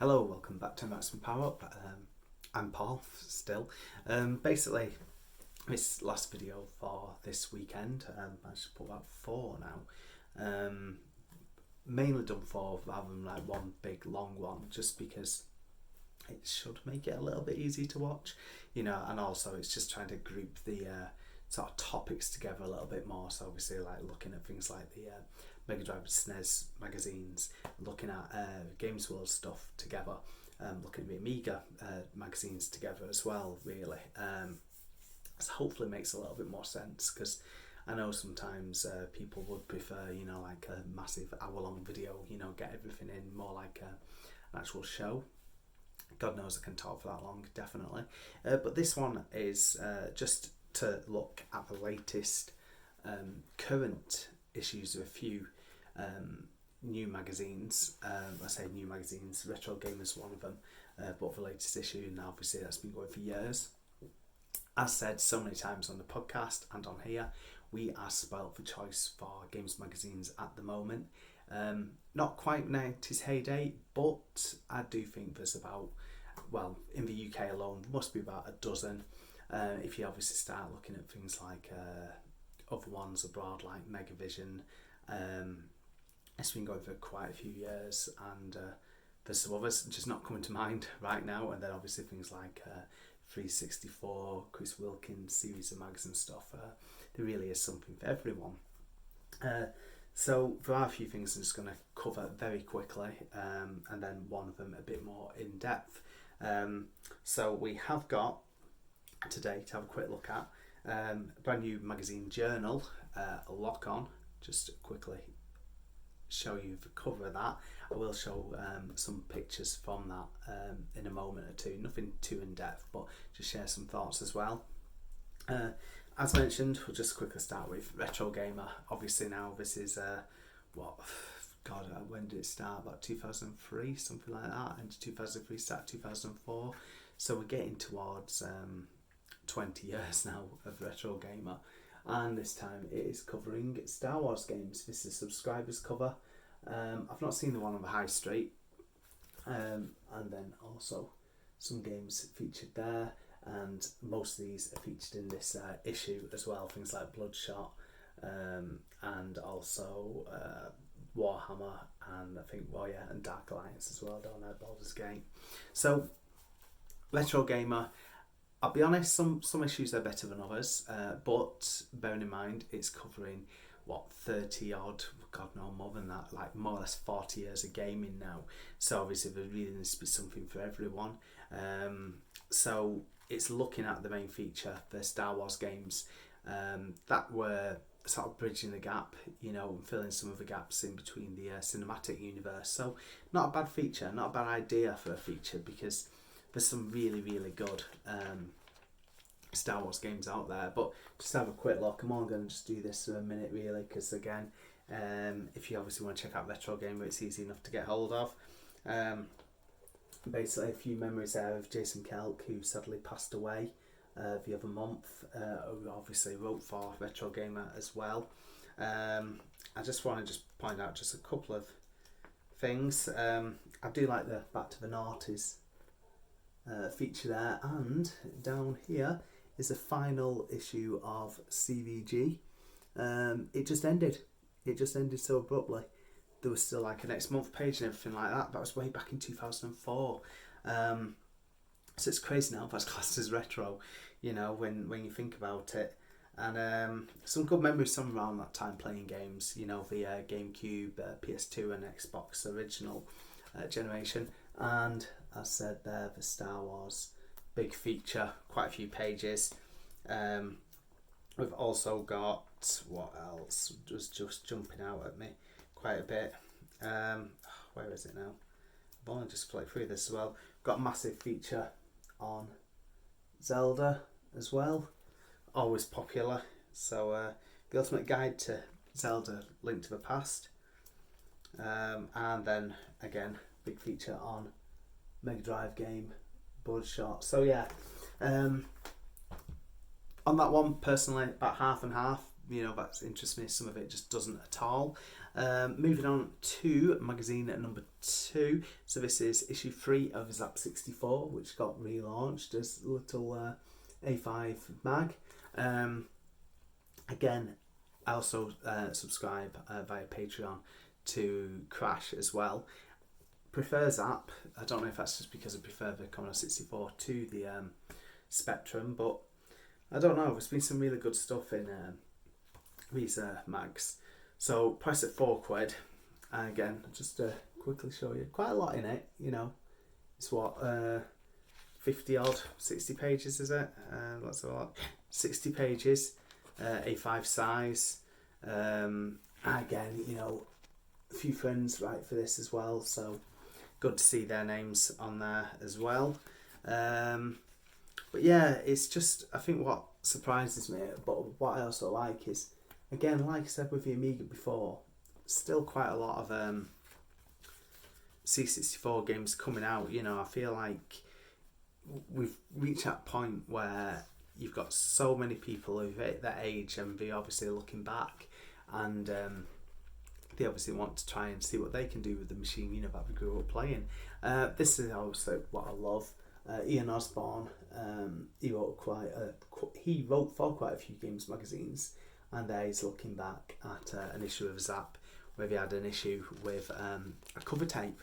Hello, welcome back to Maximum Power Up. I'm Paul still. Basically, this last video for this weekend, I should put about 4 now. Mainly done 4 rather than like one big long one, just because it should make it a little bit easier to watch, and also it's just trying to group the sort of topics together a little bit more. So obviously, like looking at things like the Mega Drive and SNES magazines, looking at Games World stuff together, looking at the Amiga magazines together as well, really. So hopefully it makes a little bit more sense, because I know sometimes people would prefer, like a massive hour-long video, get everything in more like an actual show. God knows I can talk for that long, definitely. But this one is just to look at the latest current issues of a few new magazines. I say new magazines, Retro Gamer is one of them, but the latest issue, and obviously that's been going for years. As said so many times on the podcast and on here, we are spoilt for choice for games magazines at the moment. Not quite 90s heyday, but I do think there's about, well, in the UK alone, there must be about a dozen. If you obviously start looking at things like other ones abroad, like Megavision, it's been going for quite a few years, and there's some others just not coming to mind right now. And then obviously things like 364, Chris Wilkins series of mags and stuff. There really is something for everyone. So there are a few things I'm just going to cover very quickly, and then one of them a bit more in depth. So we have got today to have a quick look at a brand new magazine journal, Lock.On. Just quickly show you the cover of that. I will show some pictures from that in a moment or two. Nothing too in depth, but just share some thoughts as well. As mentioned, we'll just quickly start with Retro Gamer. Obviously now this is when did it start? About 2003, something like that. End of 2003, start 2004. So we're getting towards 20 years now of Retro Gamer, and this time it is covering Star Wars games. This is subscribers cover. I've not seen the one on the high street, and then also some games featured there, and most of these are featured in this issue as well. Things like Bloodshot, and also Warhammer, and I think and Dark Alliance as well down there, Baldur's Gate. So Retro Gamer, I'll be honest, some issues are better than others, but bearing in mind it's covering 30 odd, God no, more than that, like more or less 40 years of gaming now. So obviously there really needs to be something for everyone. So it's looking at the main feature, the Star Wars games that were sort of bridging the gap, and filling some of the gaps in between the cinematic universe. So not a bad feature, not a bad idea for a feature, because there's some really, really good Star Wars games out there. But just have a quick look. I'm only going to just do this for a minute, really, because again, if you obviously want to check out Retro Gamer, it's easy enough to get hold of. Basically, a few memories there of Jason Kelk, who sadly passed away the other month, who obviously wrote for Retro Gamer as well. I just want to point out just a couple of things. I do like the Back to the Noughties feature there, and down here is the final issue of CVG. It just ended so abruptly. There was still like a next month page and everything like that. That was way back in 2004. So it's crazy now that's classed as retro, when you think about it. And some good memories from around that time playing games, the GameCube, PS2 and Xbox original generation. And as said there, the Star Wars big feature, quite a few pages. We've also got, what else was just jumping out at me quite a bit. Where is it now? I've only just flicked through this as well. Got a massive feature on Zelda as well, always popular. So the ultimate guide to Zelda: Link to the Past, and then again big feature on Mega Drive game Bloodshot. So yeah, on that one personally, about half and half. That interests me. Some of it just doesn't at all. Moving on to magazine number 2. So this is issue 3 of Zzap64, which got relaunched as a little A5 mag. Again, I also subscribe via Patreon to Crash as well. Prefer Zzap. I don't know if that's just because I prefer the Commodore 64 to the Spectrum, but I don't know. There's been some really good stuff in these mags. So price at £4. Again, just to quickly show you, quite a lot in it. You know, it's what 50 odd, 60 pages, is it? That's a lot. 60 pages, A5 size. Again, you know, a few friends write for this as well, so good to see their names on there as well. But yeah, it's just, I think what surprises me, but what I also like is, again, like I said with the Amiga before, still quite a lot of C64 games coming out. You know, I feel like we've reached that point where you've got so many people who've hit that age and they're obviously looking back, and they obviously want to try and see what they can do with the machine, you know, that we grew up playing. This is also what I love. Ian Osborne, he wrote for quite a few games magazines, and he's looking back at an issue of Zzap where he had an issue with a cover tape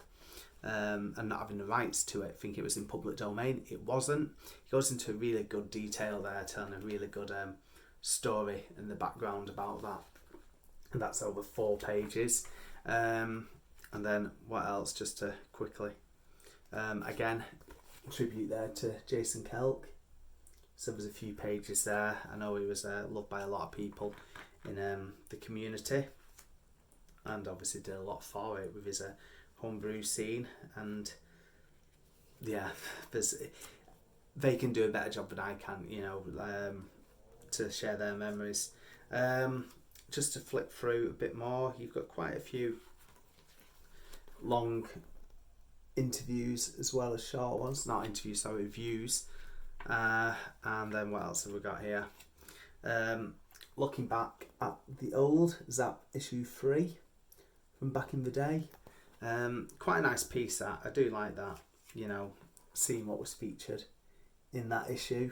and not having the rights to it, think it was in public domain. It wasn't. He goes into really good detail there, telling a really good story in the background about that, and that's over 4 pages. And then what else, just to quickly, again, tribute there to Jason Kelk. So there's a few pages there. I know he was loved by a lot of people in the community, and obviously did a lot for it with his homebrew scene. And yeah, they can do a better job than I can, you know, to share their memories. Just to flip through a bit more, you've got quite a few long interviews as well as short ones. Not interviews, sorry, reviews. And then what else have we got here? Looking back at the old Zzap issue 3 from back in the day. Quite a nice piece that. I do like that, you know, seeing what was featured in that issue.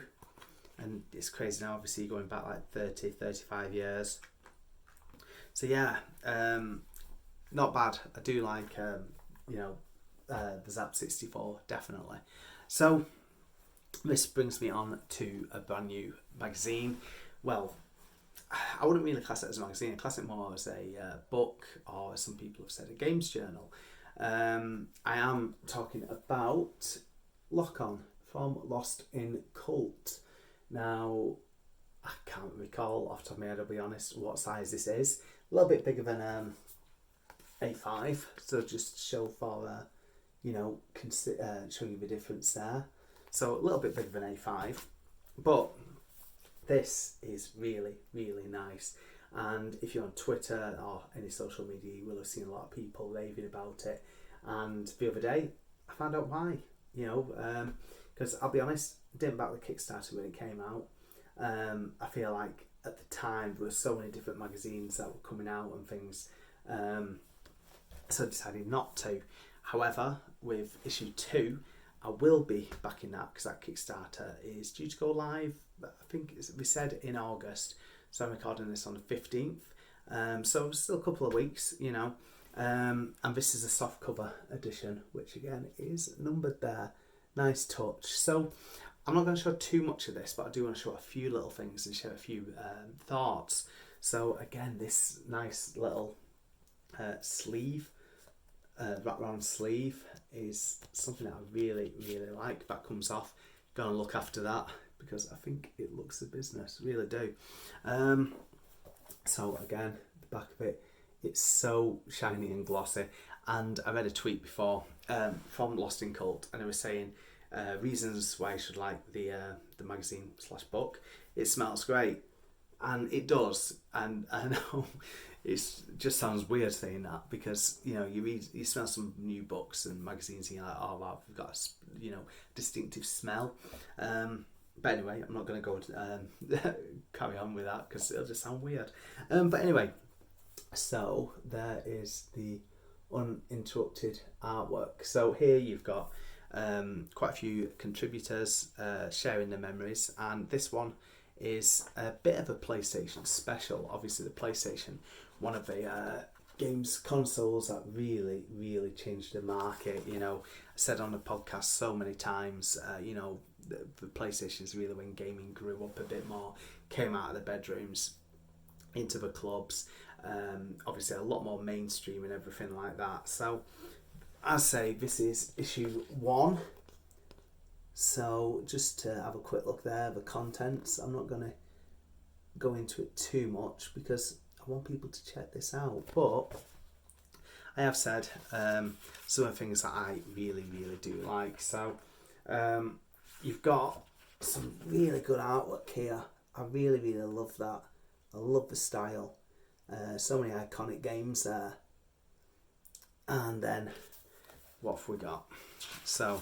And it's crazy now, obviously, going back like 30, 35 years. So yeah, not bad. I do like, you know, the Zzap64, definitely. So this brings me on to a brand new magazine. Well, I wouldn't really class it as a magazine. I class it more as a book, or as some people have said, a games journal. I am talking about Lock.On from Lost in Cult. Now, I can't recall off the top of my head, I'll be honest, what size this is. A little bit bigger than A5, so just show for, you know, show you the difference there. So a little bit bigger than A5, but this is really, really nice. And if you're on Twitter or any social media, you will have seen a lot of people raving about it. And the other day, I found out why, you know, because I'll be honest, I didn't back the Kickstarter when it came out. I feel like at the time there were so many different magazines that were coming out and things, so I decided not to. However, with issue 2, I will be backing that, because that Kickstarter is due to go live, I think we said in August, so I'm recording this on the 15th, so still a couple of weeks, you know, and this is a soft cover edition, which again is numbered there. Nice touch. So I'm not going to show too much of this, but I do want to show a few little things and share a few thoughts. So again, this nice little sleeve, wraparound sleeve, is something that I really, really like. That comes off. Gonna look after that, because I think it looks the business, really do. So again, the back of it, it's so shiny and glossy. And I read a tweet before from Lost in Cult, and they were saying reasons why you should like the magazine / book. It smells great, and it does. And I know it just sounds weird saying that, because you know, you smell some new books and magazines and you're like, oh wow, we've got a, you know, distinctive smell. But anyway, I'm not going to go carry on with that, because it'll just sound weird. But anyway, So there is the uninterrupted artwork. So here you've got quite a few contributors sharing their memories, and this one is a bit of a PlayStation special. Obviously the PlayStation, one of the games consoles that really changed the market. You know, I said on the podcast so many times, you know, the PlayStation is really when gaming grew up a bit more, came out of the bedrooms into the clubs, obviously a lot more mainstream and everything like that. So I say this is issue 1. So just to have a quick look there, the contents, I'm not going to go into it too much because I want people to check this out, but I have said some of the things that I really do like. So you've got some really good artwork here. I really love that. I love the style. So many iconic games there. And then what have we got? So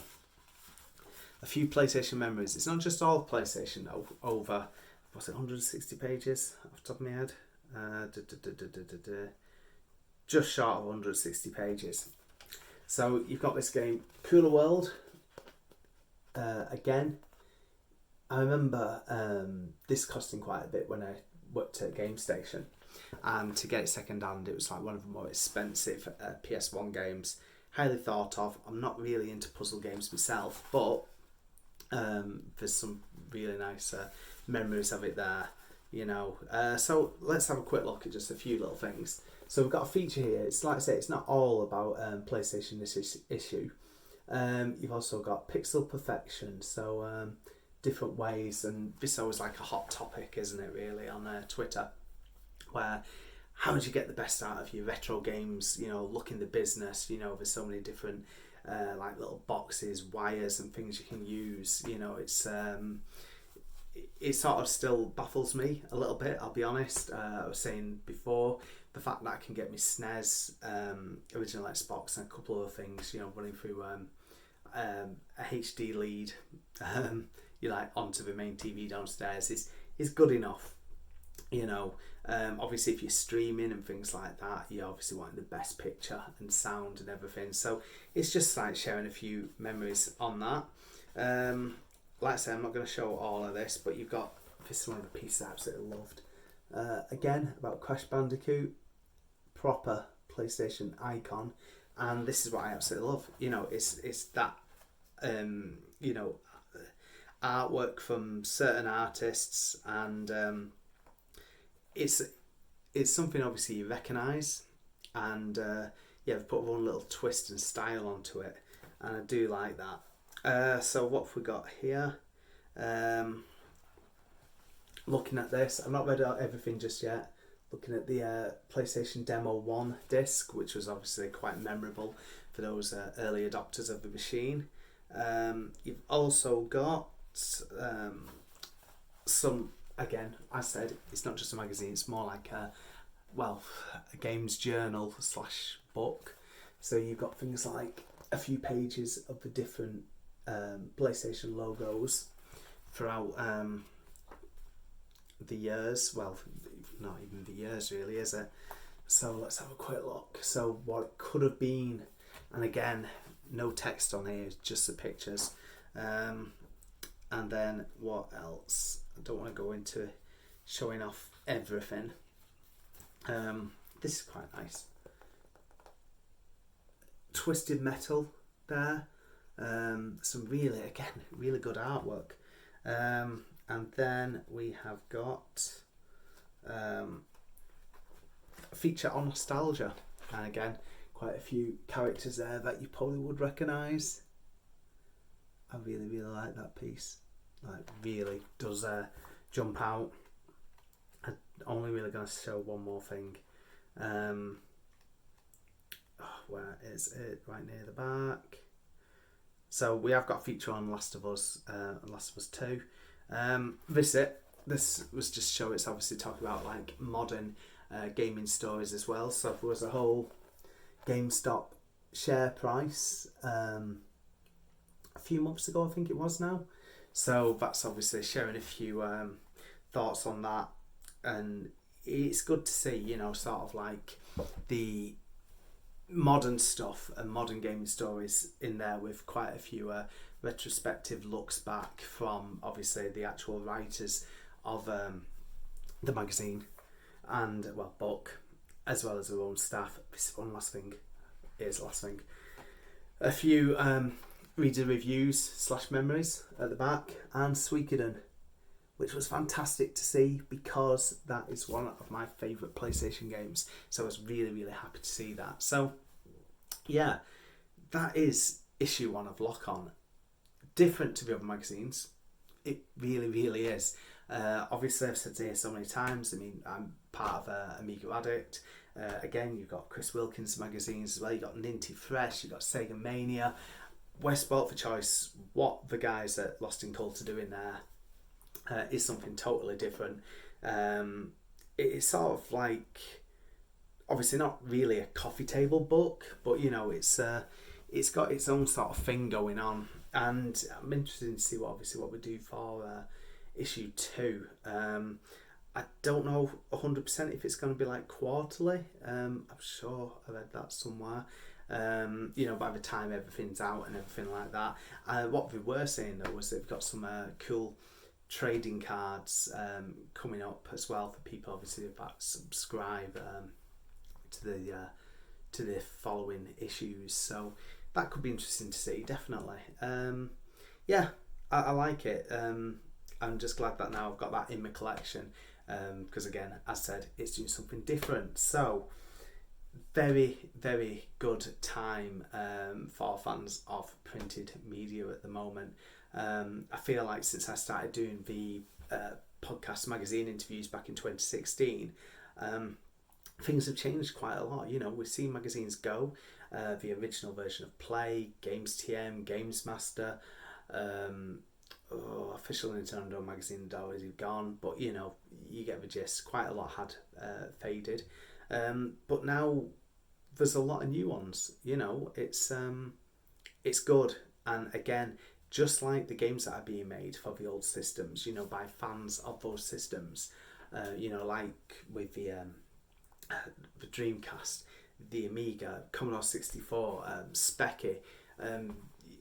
a few PlayStation memories. It's not just all PlayStation over, what's it, 160 pages off the top of my head? Just short of 160 pages. So you've got this game, Cooler World. Again, I remember this costing quite a bit when I worked at Game Station, and to get it second hand, it was like one of the more expensive PS1 games. Highly thought of. I'm not really into puzzle games myself, but there's some really nice memories of it there, you know. So let's have a quick look at just a few little things. So we've got a feature here. It's like I say, it's not all about PlayStation this issue. You've also got pixel perfection, so different ways, and this is always like a hot topic, isn't it, really, on Twitter, where how do you get the best out of your retro games, you know, look in the business, you know, there's so many different like little boxes, wires and things you can use, you know. It sort of still baffles me a little bit, I'll be honest. I was saying before, the fact that I can get my SNES, original Xbox, and a couple of other things, you know, running through a HD lead, you like onto the main TV downstairs is good enough, you know. Obviously if you're streaming and things like that, you obviously want the best picture and sound and everything, so it's just like sharing a few memories on that. Like I say, I'm not going to show all of this, but you've got, this is one of the pieces I absolutely loved, again about Crash Bandicoot, proper PlayStation icon, and this is what I absolutely love, you know. It's that you know, artwork from certain artists, and it's something obviously you recognise, and yeah, they've put one little twist and style onto it, and I do like that. So what have we got here? Looking at this, I've not read out everything just yet. Looking at the PlayStation Demo 1 disc, which was obviously quite memorable for those early adopters of the machine. You've also got some, again, I said, it's not just a magazine, it's more like a games journal / book. So you've got things like a few pages of the different PlayStation logos throughout the years. Well, not even the years really, is it? So let's have a quick look. So what it could have been, and again, no text on here, just the pictures. And then what else? I don't want to go into showing off everything. This is quite nice. Twisted Metal there. Some really, again, really good artwork. And then we have got a feature on nostalgia, and again, quite a few characters there that you probably would recognise. I really like that piece. Like, really does jump out. I'm only really going to show one more thing. Where is it? Right near the back. So we have got a feature on Last of Us 2. This was just show. It's obviously talking about like modern gaming stories as well. So there was a whole GameStop share price a few months ago, I think it was now. So that's obviously sharing a few thoughts on that, and it's good to see, you know, sort of like the modern stuff and modern gaming stories in there, with quite a few retrospective looks back from obviously the actual writers of the magazine and, well, book, as well as their own staff. This one last thing, here's the last thing. A few reader reviews / memories at the back, and Suikoden, which was fantastic to see because that is one of my favourite PlayStation games. So I was really, really happy to see that. So yeah, that is issue 1 of Lock.On. Different to the other magazines. It really, really is. Obviously, I've said it here so many times. I mean, I'm part of Amiga Addict. Again, you've got Chris Wilkins magazines as well. You've got Ninty Fresh. You've got Sega Mania. We're sport for choice. What the guys at Lost in Cult are doing there is something totally different. It's sort of like, obviously not really a coffee table book, but you know, it's got its own sort of thing going on, and I'm interested to see what we do for issue 2. I don't know 100% if it's going to be like quarterly. I'm sure I read that somewhere. You know, by the time everything's out and everything like that. What we were saying though was they've got some cool trading cards coming up as well for people, obviously, that subscribe to the following issues. So that could be interesting to see, definitely. Yeah, I like it. I'm just glad that now I've got that in my collection, because again, as I said, it's doing something different. So very, very good time for fans of printed media at the moment. I feel like since I started doing the podcast magazine interviews back in 2016, things have changed quite a lot. You know, we've seen magazines go. The original version of Play, Games TM, Games Master, official Nintendo magazine had already gone, but you know, you get the gist. Quite a lot had faded, but now there's a lot of new ones. You know, it's good, and again, just like the games that are being made for the old systems, you know, by fans of those systems, you know, like with the Dreamcast, the Amiga, Commodore 64, Specky,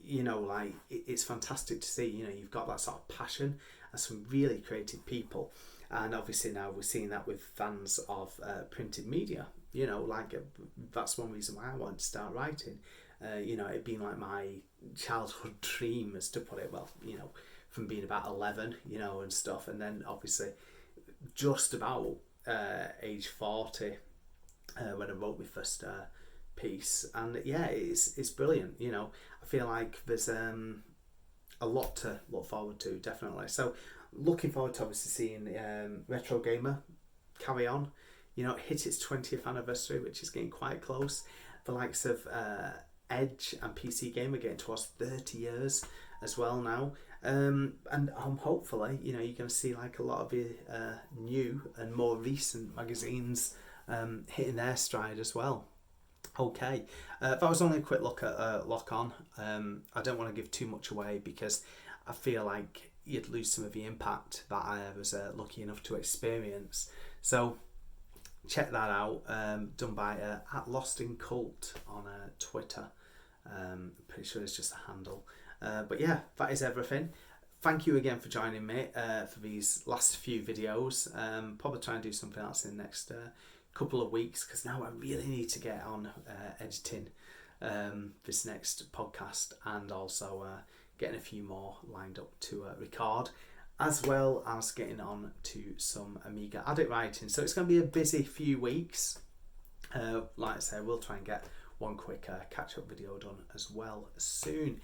you know, like it's fantastic to see. You know, you've got that sort of passion and some really creative people, and obviously now we're seeing that with fans of printed media. You know, like that's one reason why I wanted to start writing. You know, it being like my childhood dream, as to put it. Well, you know, from being about 11, you know, and stuff, and then obviously just about age 40 when I wrote my first piece, and yeah, it's brilliant. You know, I feel like there's a lot to look forward to, definitely. So looking forward to obviously seeing Retro Gamer carry on. You know, hit its 20th anniversary, which is getting quite close. The likes of Edge and PC Gamer getting towards 30 years as well now. And hopefully, you know, you're going to see like a lot of the new and more recent magazines hitting their stride as well. Okay, that was only a quick look at Lock.On. I don't want to give too much away because I feel like you'd lose some of the impact that I was lucky enough to experience. So check that out, done by at Lost in Cult on Twitter. Pretty sure it's just a handle. But yeah, that is everything. Thank you again for joining me for these last few videos. Probably try and do something else in the next couple of weeks, because now I really need to get on editing this next podcast, and also getting a few more lined up to record, as well as getting on to some Amiga Addict writing. So it's going to be a busy few weeks. Like I say, we'll try and get one quick catch-up video done as well soon.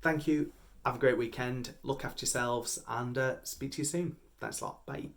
Thank you. Have a great weekend. Look after yourselves, and speak to you soon. Thanks a lot. Bye.